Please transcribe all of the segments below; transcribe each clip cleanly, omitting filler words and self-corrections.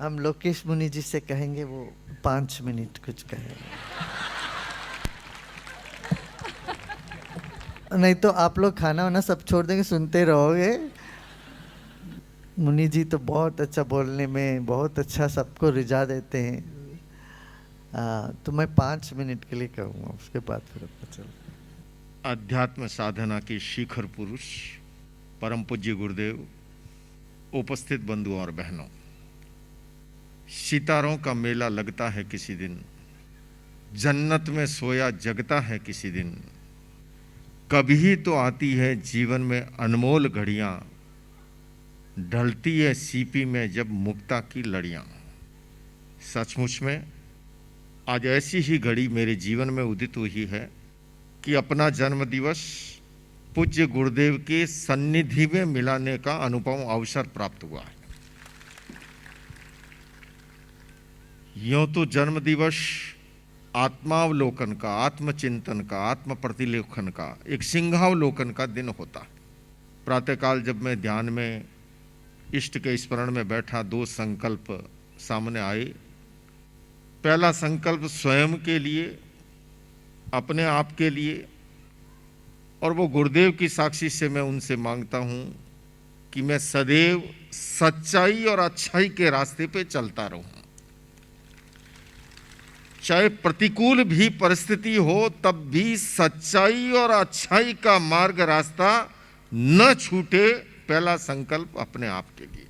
हम लोकेश मुनि जी से कहेंगे, वो 5 मिनट कुछ कहेंगे। नहीं तो आप लोग खाना वाना सब छोड़ देंगे, सुनते रहोगे। मुनि जी तो बहुत अच्छा बोलने में, बहुत अच्छा सबको रिझा देते हैं। तो मैं 5 मिनट के लिए कहूँगा, उसके बाद फिर अपना चलो। अध्यात्म साधना के शिखर पुरुष परम पूज्य गुरुदेव, उपस्थित बंधुओं और बहनों, सितारों का मेला लगता है किसी दिन, जन्नत में सोया जगता है किसी दिन, कभी तो आती है जीवन में अनमोल घड़ियां, ढलती है सीपी में जब मुक्ता की लड़ियां। सचमुच में आज ऐसी ही घड़ी मेरे जीवन में उदित हुई है कि अपना जन्म दिवस पूज्य गुरुदेव के सन्निधि में मिलाने का अनुपम अवसर प्राप्त हुआ है। यूं तो जन्म दिवस आत्मावलोकन का, आत्मचिंतन का, आत्म प्रतिलेखन का, एक सिंहावलोकन का दिन होता है। प्रातःकाल जब मैं ध्यान में इष्ट के स्मरण में बैठा, 2 संकल्प सामने आए। पहला संकल्प स्वयं के लिए, अपने आप के लिए, और वो गुरुदेव की साक्षी से मैं उनसे मांगता हूं कि मैं सदैव सच्चाई और अच्छाई के रास्ते पे चलता रहूं, चाहे प्रतिकूल भी परिस्थिति हो तब भी सच्चाई और अच्छाई का मार्ग रास्ता न छूटे। पहला संकल्प अपने आप के लिए।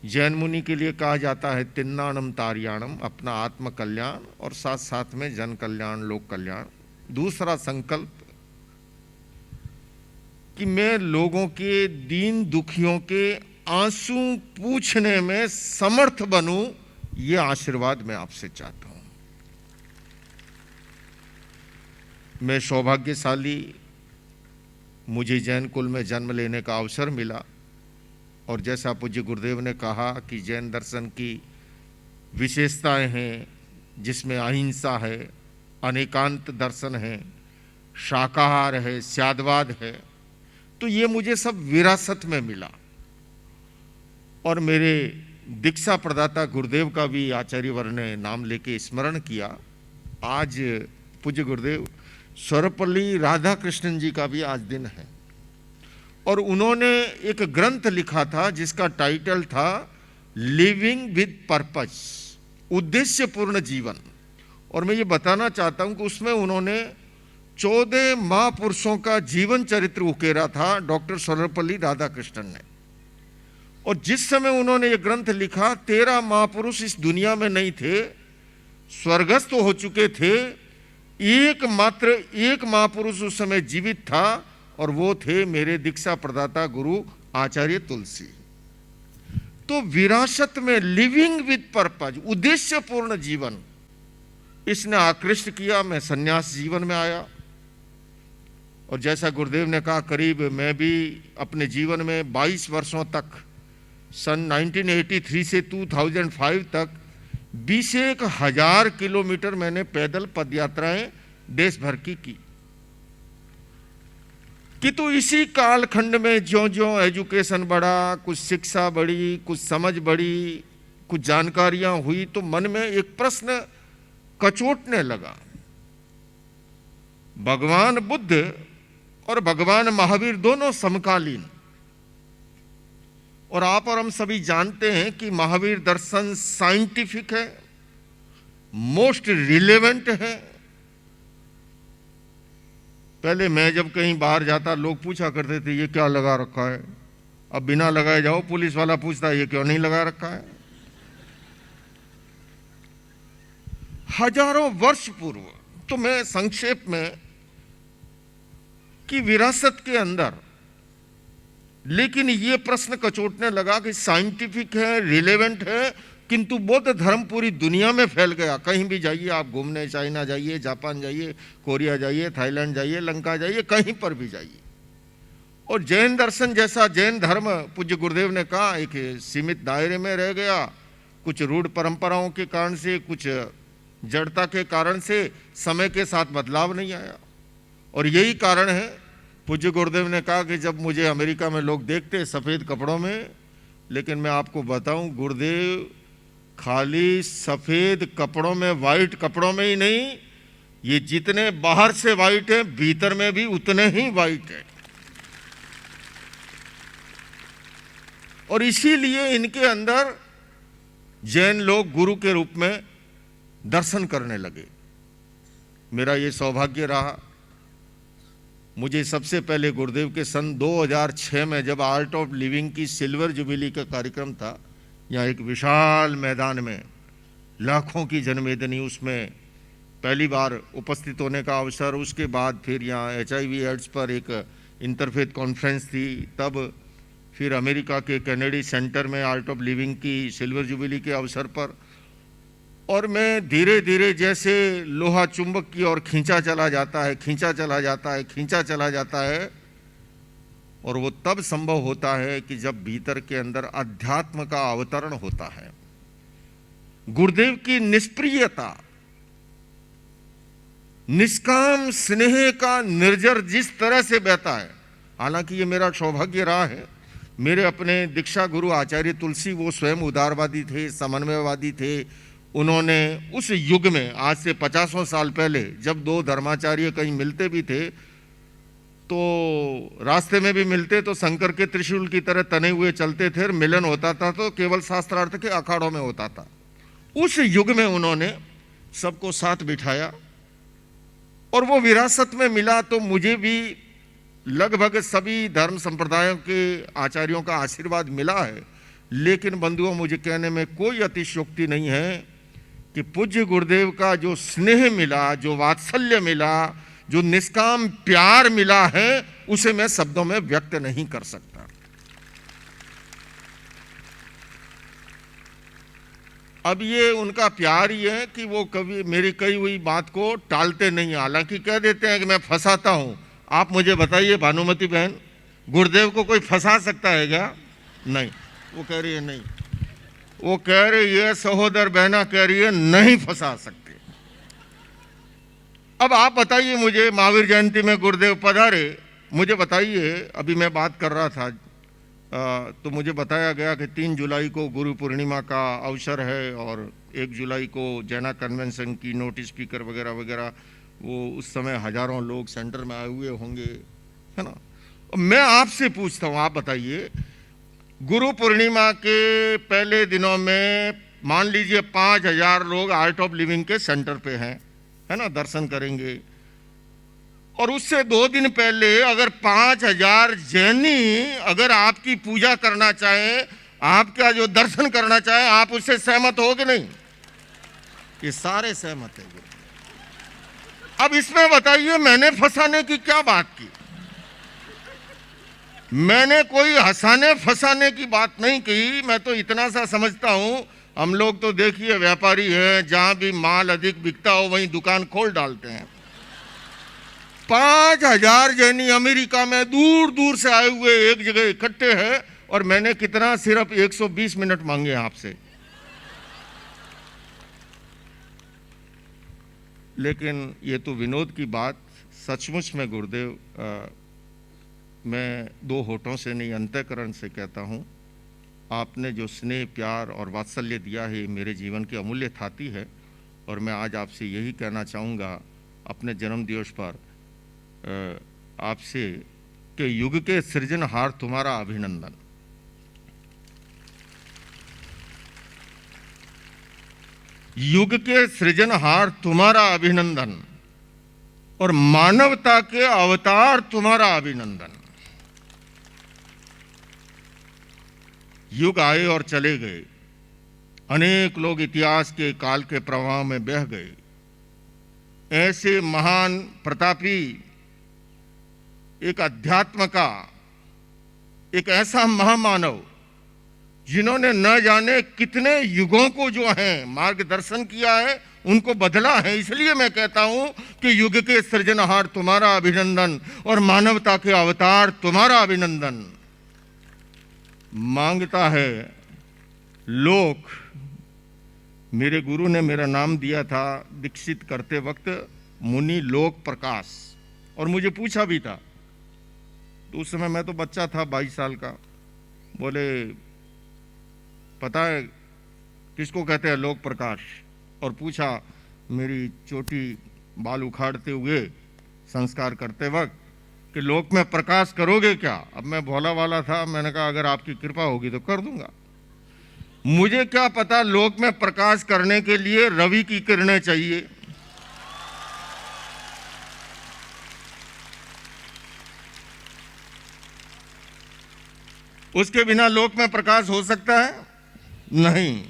जैन मुनि के लिए कहा जाता है तिन्नाणम तार्याणम, अपना आत्म कल्याण और साथ साथ में जन कल्याण, लोक कल्याण। दूसरा संकल्प कि मैं लोगों के दीन दुखियों के आंसू पूछने में समर्थ बनूं, ये आशीर्वाद मैं आपसे चाहता हूं। मैं सौभाग्यशाली, मुझे जैन कुल में जन्म लेने का अवसर मिला, और जैसा पूज्य गुरुदेव ने कहा कि जैन दर्शन की विशेषताएं हैं, जिसमें अहिंसा है, अनेकांत दर्शन है, शाकाहार है, स्यादवाद है, तो ये मुझे सब विरासत में मिला। और मेरे दीक्षा प्रदाता गुरुदेव का भी आचार्यवर ने नाम लेके स्मरण किया। आज पूज्य गुरुदेव सर्वपल्ली राधा कृष्णन जी का भी आज दिन है, और उन्होंने एक ग्रंथ लिखा था जिसका टाइटल था लिविंग विद पर्पस, उद्देश्यपूर्ण जीवन। और मैं ये बताना चाहता हूं कि उसमें उन्होंने 14 महापुरुषों का जीवन चरित्र उकेरा था, डॉक्टर सर्वपल्ली राधाकृष्णन ने। और जिस समय उन्होंने ये ग्रंथ लिखा, 13 महापुरुष इस दुनिया में नहीं थे, स्वर्गस्थ हो चुके थे। एकमात्र एक महापुरुष उस समय जीवित था, और वो थे मेरे दीक्षा प्रदाता गुरु आचार्य तुलसी। तो विरासत में लिविंग विद पर्पज, उद्देश्यपूर्ण जीवन, इसने आकृष्ट किया। मैं सन्यास जीवन में आया, और जैसा गुरुदेव ने कहा, करीब मैं भी अपने जीवन में 22 वर्षों तक, सन 1983 से 2005 तक 21,000 किलोमीटर मैंने पैदल पदयात्राएं देश भर की कि तो इसी कालखंड में ज्यों ज्यों एजुकेशन बढ़ा, कुछ शिक्षा बढ़ी, कुछ समझ बढ़ी, कुछ जानकारियां हुई, तो मन में एक प्रश्न कचोटने लगा। भगवान बुद्ध और भगवान महावीर दोनों समकालीन, और आप और हम सभी जानते हैं कि महावीर दर्शन साइंटिफिक है, मोस्ट रिलेवेंट है। पहले मैं जब कहीं बाहर जाता, लोग पूछा करते थे ये क्या लगा रखा है। अब बिना लगाए जाओ, पुलिस वाला पूछता है ये क्यों नहीं लगा रखा है। हजारों वर्ष पूर्व। तो मैं संक्षेप में कि विरासत के अंदर, लेकिन ये प्रश्न कचोटने लगा कि साइंटिफिक है, रिलेवेंट है, किंतु बौद्ध धर्म पूरी दुनिया में फैल गया। कहीं भी जाइए आप घूमने, चाइना जाइए, जापान जाइए, कोरिया जाइए, थाईलैंड जाइए, लंका जाइए, कहीं पर भी जाइए। और जैन दर्शन जैसा जैन धर्म, पूज्य गुरुदेव ने कहा, एक सीमित दायरे में रह गया। कुछ रूढ़ परंपराओं के कारण से, कुछ जड़ता के कारण से समय के साथ बदलाव नहीं आया। और यही कारण है, पूज्य गुरुदेव ने कहा कि जब मुझे अमेरिका में लोग देखते सफ़ेद कपड़ों में, लेकिन मैं आपको बताऊं, गुरुदेव खाली सफेद कपड़ों में, वाइट कपड़ों में ही नहीं, ये जितने बाहर से वाइट है भीतर में भी उतने ही वाइट है। और इसीलिए इनके अंदर जैन लोग गुरु के रूप में दर्शन करने लगे। मेरा ये सौभाग्य रहा। मुझे सबसे पहले गुरुदेव के सन 2006 में जब आर्ट ऑफ लिविंग की सिल्वर जुबिली का कार्यक्रम था, यहाँ एक विशाल मैदान में लाखों की जनमेदनी, उसमें पहली बार उपस्थित होने का अवसर। उसके बाद फिर यहाँ HIV एड्स पर एक इंटरफेथ कॉन्फ्रेंस थी, तब फिर अमेरिका के कैनेडी सेंटर में आर्ट ऑफ लिविंग की सिल्वर जुबिली के अवसर पर। और मैं धीरे धीरे जैसे लोहा चुंबक की ओर खींचा चला जाता है, खींचा चला जाता है, खींचा चला जाता है। और वो तब संभव होता है कि जब भीतर के अंदर अध्यात्म का अवतरण होता है। गुरुदेव की निष्प्रियता, निष्काम स्नेह का निर्जर जिस तरह से बहता है, हालांकि ये मेरा सौभाग्य रहा है। मेरे अपने दीक्षा गुरु आचार्य तुलसी, वो स्वयं उदारवादी थे, समन्वयवादी थे। उन्होंने उस युग में, आज से 50 साल पहले, जब दो धर्माचार्य कहीं मिलते भी थे तो रास्ते में भी मिलते तो शंकर के त्रिशूल की तरह तने हुए चलते थे, और मिलन होता था तो केवल शास्त्रार्थ के अखाड़ों में होता था। उस युग में उन्होंने सबको साथ बिठाया और वो विरासत में मिला। तो मुझे भी लगभग सभी धर्म संप्रदायों के आचार्यों का आशीर्वाद मिला है। लेकिन बंधुओं, मुझे कहने में कोई अतिशयोक्ति नहीं है कि पूज्य गुरुदेव का जो स्नेह मिला, जो वात्सल्य मिला, जो निष्काम प्यार मिला है, उसे मैं शब्दों में व्यक्त नहीं कर सकता। अब ये उनका प्यार ही है कि वो कभी मेरी कही हुई बात को टालते नहीं। हालांकि कह देते हैं कि मैं फंसाता हूं। आप मुझे बताइए भानुमति बहन, गुरुदेव को कोई फंसा सकता है क्या? नहीं। वो कह रही है नहीं, वो कह रही है, सहोदर बहना कह रही है नहीं फंसा सकते। अब आप बताइए मुझे, महावीर जयंती में गुरुदेव पधारे, मुझे बताइए। अभी मैं बात कर रहा था तो मुझे बताया गया कि 3 जुलाई को गुरु पूर्णिमा का अवसर है और 1 जुलाई को जैना कन्वेंशन की नोटिस स्पीकर वगैरह वगैरह, वो उस समय हजारों लोग सेंटर में आए हुए होंगे, है ना। मैं आपसे पूछता हूँ, आप बताइए, गुरु पूर्णिमा के पहले दिनों में मान लीजिए 5000 लोग आर्ट ऑफ लिविंग के सेंटर पे हैं, है ना, दर्शन करेंगे। और उससे 2 दिन पहले अगर 5000 जैनी अगर आपकी पूजा करना चाहे, आपका जो दर्शन करना चाहे, आप उससे सहमत हो कि नहीं? ये सारे सहमत है। अब इसमें बताइए मैंने फंसाने की क्या बात की? मैंने कोई हंसाने फंसाने की बात नहीं की। मैं तो इतना सा समझता हूं, हम लोग तो देखिए व्यापारी हैं, जहां भी माल अधिक बिकता हो वहीं दुकान खोल डालते हैं। 5000 जैनी अमेरिका में दूर दूर से आए हुए एक जगह इकट्ठे हैं, और मैंने कितना, सिर्फ 120 मिनट मांगे आपसे। लेकिन ये तो विनोद की बात, सचमुच में गुरुदेव, मैं 2 होठों से नहीं अंतःकरण से कहता हूँ, आपने जो स्नेह, प्यार और वात्सल्य दिया है, मेरे जीवन की अमूल्य थाती है। और मैं आज आपसे यही कहना चाहूँगा अपने जन्म दिवस पर आपसे कि युग के सृजनहार तुम्हारा अभिनंदन। युग के सृजनहार तुम्हारा अभिनंदन और मानवता के अवतार तुम्हारा अभिनंदन। युग आए और चले गए, अनेक लोग इतिहास के काल के प्रवाह में बह गए। ऐसे महान प्रतापी एक अध्यात्म का, एक ऐसा महामानव जिन्होंने न जाने कितने युगों को जो है मार्गदर्शन किया है, उनको बदला है। इसलिए मैं कहता हूं कि युग के सृजनहार तुम्हारा अभिनंदन और मानवता के अवतार तुम्हारा अभिनंदन। मांगता है लोक, मेरे गुरु ने मेरा नाम दिया था दीक्षित करते वक्त मुनि लोक प्रकाश, और मुझे पूछा भी था, तो उस समय मैं तो बच्चा था 22 साल का। बोले पता है किसको कहते हैं? लोक प्रकाश। और पूछा मेरी चोटी बाल उखाड़ते हुए संस्कार करते वक्त कि लोक में प्रकाश करोगे क्या? अब मैं भोला वाला था, मैंने कहा अगर आपकी कृपा होगी तो कर दूंगा। मुझे क्या पता लोक में प्रकाश करने के लिए रवि की किरणें चाहिए। उसके बिना लोक में प्रकाश हो सकता है? नहीं।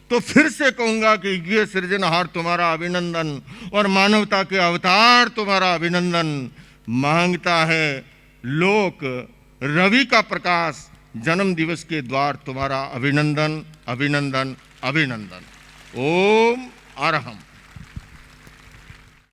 तो फिर से कहूंगा कि ये सृजनहार तुम्हारा अभिनंदन और मानवता के अवतार तुम्हारा अभिनंदन। मांगता है लोक रवि का प्रकाश, जन्म दिवस के द्वार तुम्हारा अभिनंदन, अभिनंदन, अभिनंदन। ओम अरहम।